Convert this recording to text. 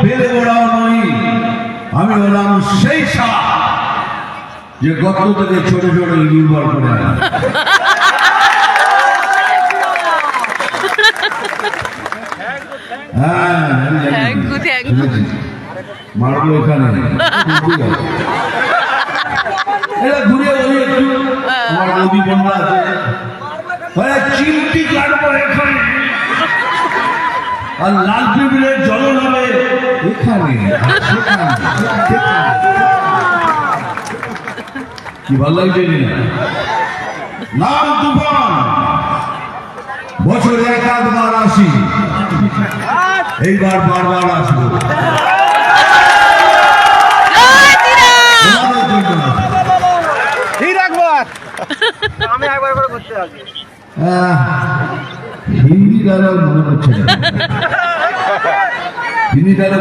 বেলে ওড়াও নই, আমি হলাম সেই সাপ যে গর্ত থেকে ছোট ছোট ইঁদুর বার করে আনে। হ্যাঁ মারবো এখানে এরা ঘুরে ওই একটু আমার নদী বন্ধা আছে চিমটি কাটবো এখানে আর লাল টেবিলের জল নামে এখানে কি ভালো লাগছে নাম তুফান, বছরে এক আধবার আসি, এইবার বারবার আসবো। হিন্দি ডায়লগ মনে হচ্ছে না, হিন্দি ডায়লগ